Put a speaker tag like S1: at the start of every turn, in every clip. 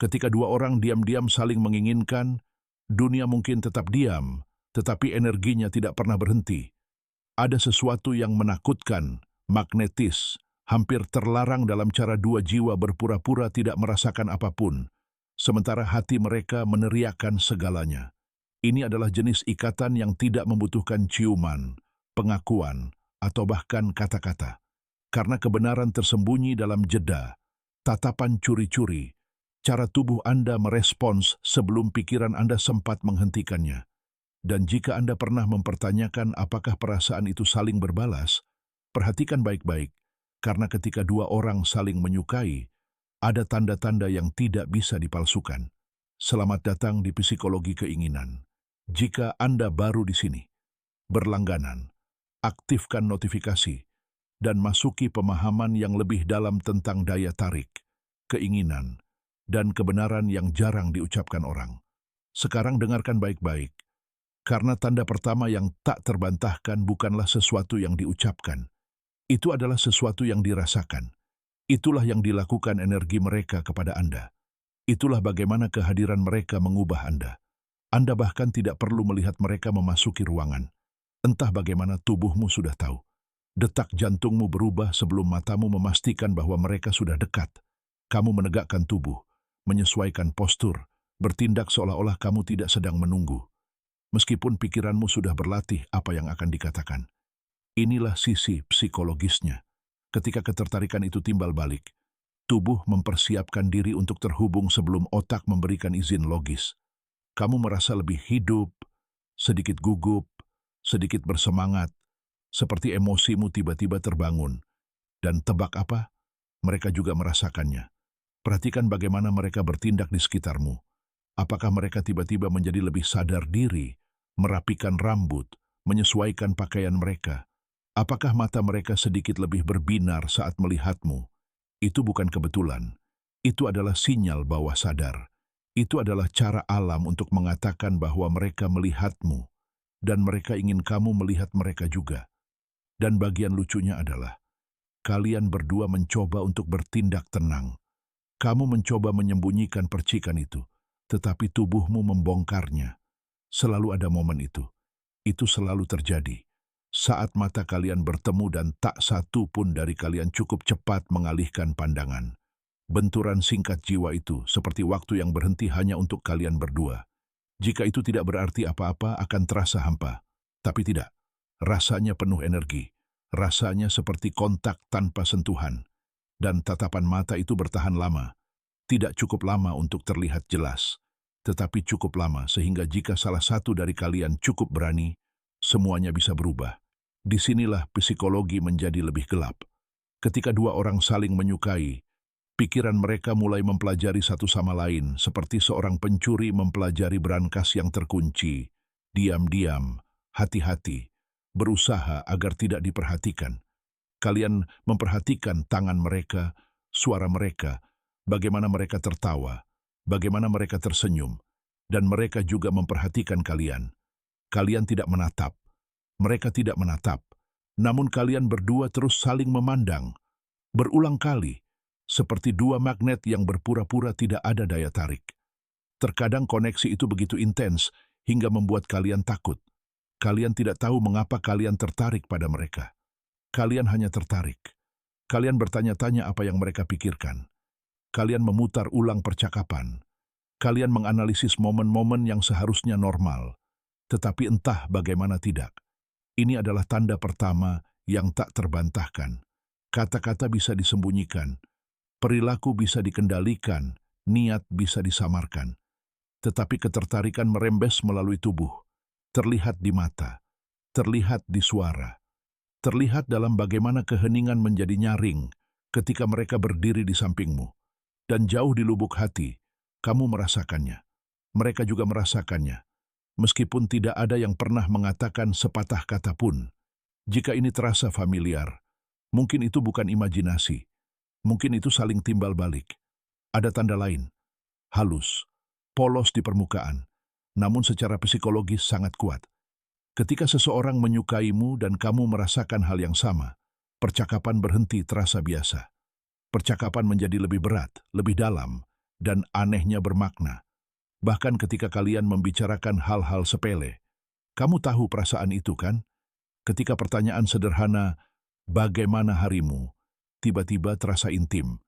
S1: Ketika dua orang diam-diam saling menginginkan, dunia mungkin tetap diam, tetapi energinya tidak pernah berhenti. Ada sesuatu yang menakutkan, magnetis, hampir terlarang dalam cara dua jiwa berpura-pura tidak merasakan apapun, sementara hati mereka meneriakkan segalanya. Ini adalah jenis ikatan yang tidak membutuhkan ciuman, pengakuan, atau bahkan kata-kata. Karena kebenaran tersembunyi dalam jeda, tatapan curi-curi, cara tubuh Anda merespons sebelum pikiran Anda sempat menghentikannya. Dan jika Anda pernah mempertanyakan apakah perasaan itu saling berbalas, perhatikan baik-baik, karena ketika dua orang saling menyukai, ada tanda-tanda yang tidak bisa dipalsukan. Selamat datang di Psikologi Keinginan. Jika Anda baru di sini, berlangganan, aktifkan notifikasi, dan masuki pemahaman yang lebih dalam tentang daya tarik, keinginan, dan kebenaran yang jarang diucapkan orang. Sekarang dengarkan baik-baik, karena tanda pertama yang tak terbantahkan bukanlah sesuatu yang diucapkan. Itu adalah sesuatu yang dirasakan. Itulah yang dilakukan energi mereka kepada Anda. Itulah bagaimana kehadiran mereka mengubah Anda. Anda bahkan tidak perlu melihat mereka memasuki ruangan. Entah bagaimana tubuhmu sudah tahu. Detak jantungmu berubah sebelum matamu memastikan bahwa mereka sudah dekat. Kamu menegakkan tubuh, menyesuaikan postur, bertindak seolah-olah kamu tidak sedang menunggu. Meskipun pikiranmu sudah berlatih apa yang akan dikatakan. Inilah sisi psikologisnya. Ketika ketertarikan itu timbal balik, tubuh mempersiapkan diri untuk terhubung sebelum otak memberikan izin logis. Kamu merasa lebih hidup, sedikit gugup, sedikit bersemangat, seperti emosimu tiba-tiba terbangun. Dan tebak apa? Mereka juga merasakannya. Perhatikan bagaimana mereka bertindak di sekitarmu. Apakah mereka tiba-tiba menjadi lebih sadar diri, merapikan rambut, menyesuaikan pakaian mereka? Apakah mata mereka sedikit lebih berbinar saat melihatmu? Itu bukan kebetulan. Itu adalah sinyal bawah sadar. Itu adalah cara alam untuk mengatakan bahwa mereka melihatmu, dan mereka ingin kamu melihat mereka juga. Dan bagian lucunya adalah, kalian berdua mencoba untuk bertindak tenang. Kamu mencoba menyembunyikan percikan itu, tetapi tubuhmu membongkarnya. Selalu ada momen itu. Itu selalu terjadi. Saat mata kalian bertemu dan tak satu pun dari kalian cukup cepat mengalihkan pandangan. Benturan singkat jiwa itu seperti waktu yang berhenti hanya untuk kalian berdua. Jika itu tidak berarti apa-apa akan terasa hampa. Tapi tidak. Rasanya penuh energi. Rasanya seperti kontak tanpa sentuhan. Dan tatapan mata itu bertahan lama. Tidak cukup lama untuk terlihat jelas. Tetapi cukup lama sehingga jika salah satu dari kalian cukup berani, semuanya bisa berubah. Disinilah psikologi menjadi lebih gelap. Ketika dua orang saling menyukai, pikiran mereka mulai mempelajari satu sama lain, seperti seorang pencuri mempelajari brankas yang terkunci. Diam-diam, hati-hati, berusaha agar tidak diperhatikan. Kalian memperhatikan tangan mereka, suara mereka, bagaimana mereka tertawa, bagaimana mereka tersenyum, dan mereka juga memperhatikan kalian. Kalian tidak menatap. Mereka tidak menatap, namun kalian berdua terus saling memandang, berulang kali, seperti dua magnet yang berpura-pura tidak ada daya tarik. Terkadang koneksi itu begitu intens hingga membuat kalian takut. Kalian tidak tahu mengapa kalian tertarik pada mereka. Kalian hanya tertarik. Kalian bertanya-tanya apa yang mereka pikirkan. Kalian memutar ulang percakapan. Kalian menganalisis momen-momen yang seharusnya normal, tetapi entah bagaimana tidak. Ini adalah tanda pertama yang tak terbantahkan. Kata-kata bisa disembunyikan, perilaku bisa dikendalikan, niat bisa disamarkan. Tetapi ketertarikan merembes melalui tubuh, terlihat di mata, terlihat di suara, terlihat dalam bagaimana keheningan menjadi nyaring ketika mereka berdiri di sampingmu. Dan jauh di lubuk hati, kamu merasakannya. Mereka juga merasakannya. Meskipun tidak ada yang pernah mengatakan sepatah kata pun, jika ini terasa familiar, mungkin itu bukan imajinasi, mungkin itu saling timbal balik. Ada tanda lain, halus, polos di permukaan, namun secara psikologis sangat kuat. Ketika seseorang menyukaimu dan kamu merasakan hal yang sama, percakapan berhenti terasa biasa. Percakapan menjadi lebih berat, lebih dalam, dan anehnya bermakna. Bahkan ketika kalian membicarakan hal-hal sepele. Kamu tahu perasaan itu kan? Ketika pertanyaan sederhana, bagaimana harimu? Tiba-tiba terasa intim.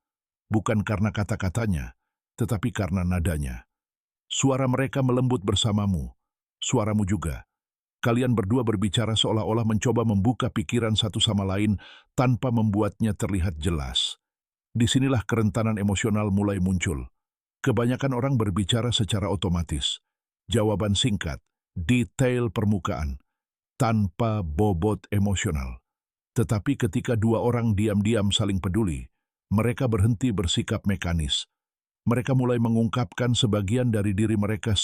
S1: Bukan karena kata-katanya, tetapi karena nadanya. Suara mereka melembut bersamamu. Suaramu juga. Kalian berdua berbicara seolah-olah mencoba membuka pikiran satu sama lain tanpa membuatnya terlihat jelas. Disinilah kerentanan emosional mulai muncul. Kebanyakan orang berbicara secara otomatis. Jawaban singkat, detail permukaan, tanpa bobot emosional. Tetapi ketika dua orang diam-diam saling peduli, mereka berhenti bersikap mekanis. Mereka mulai mengungkapkan sebagian dari diri mereka